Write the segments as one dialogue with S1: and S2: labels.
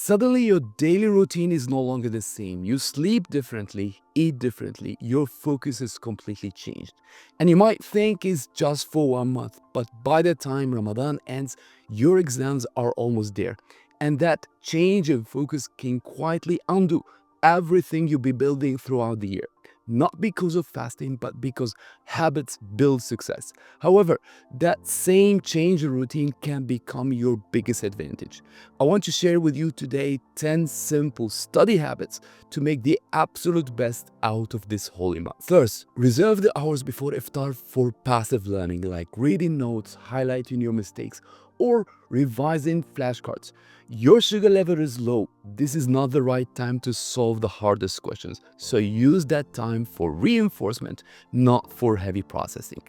S1: Suddenly, your daily routine is no longer the same. You sleep differently, eat differently, your focus is completely changed. And you might think it's just for 1 month, but by the time Ramadan ends, your exams are almost there. And that change in focus can quietly undo everything you'll be building throughout the year. Not because of fasting, but because habits build success. However, that same change in routine can become your biggest advantage. I want to share with you today 10 simple study habits to make the absolute best out of this holy month. First, reserve the hours before iftar for passive learning, like reading notes, highlighting your mistakes, or revising flashcards. Your sugar level is low. This is not the right time to solve the hardest questions. So use that time for reinforcement, not for heavy processing.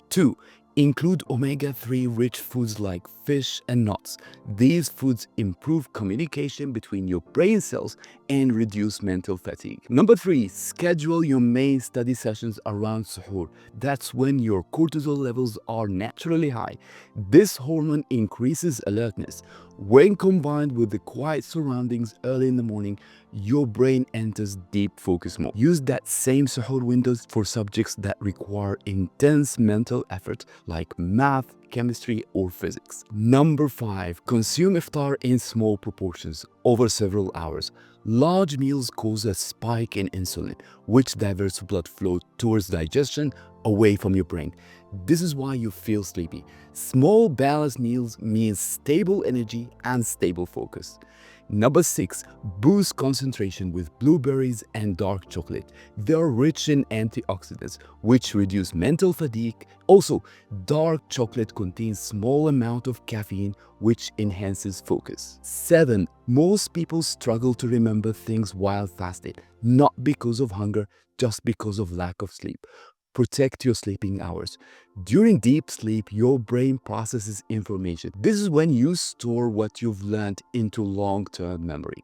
S1: 2. Include omega-3 rich foods like fish and nuts. These foods improve communication between your brain cells and reduce mental fatigue. Number 3. Schedule your main study sessions around suhoor. That's when your cortisol levels are naturally high. This hormone increases alertness. When combined with the quiet surroundings early in the morning, your brain enters deep focus mode. Use that same suhoor windows for subjects that require intense mental effort like math, chemistry, or physics. Number 5. Consume iftar in small proportions over several hours. Large meals cause a spike in insulin, which diverts blood flow towards digestion away from your brain. This is why you feel sleepy. Small balanced meals means stable energy and stable focus. Number 6. Boost concentration with blueberries and dark chocolate. They are rich in antioxidants, which reduce mental fatigue. Also, dark chocolate contains small amount of caffeine, which enhances focus. 7. Most people struggle to remember things while fasting, not because of hunger, just because of lack of sleep. Protect your sleeping hours. During deep sleep, your brain processes information. This is when you store what you've learned into long-term memory.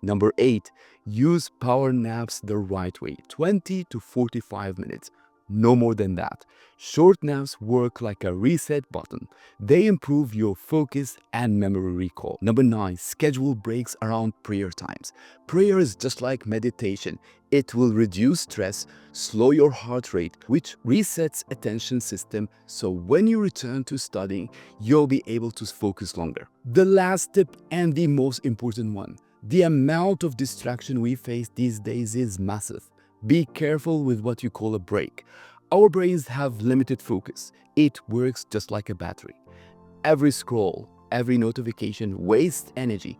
S1: Number 8. Use power naps the right way, 20 to 45 minutes. No more than that. Short naps work like a reset button. They improve your focus and memory recall. Number 9. Schedule breaks around prayer times. Prayer is just like meditation. It will reduce stress, slow your heart rate, which resets attention system, so when you return to studying, you'll be able to focus longer. The last tip and the most important one. The amount of distraction we face these days is massive. Be careful with what you call a break. Our brains have limited focus. It works just like a battery. Every scroll, every notification wastes energy.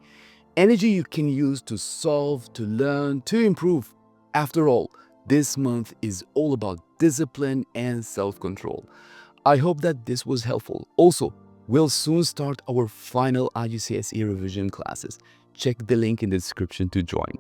S1: Energy you can use to solve, to learn, to improve. After all, this month is all about discipline and self-control. I hope that this was helpful. Also, we'll soon start our final IGCSE revision classes. Check the link in the description to join.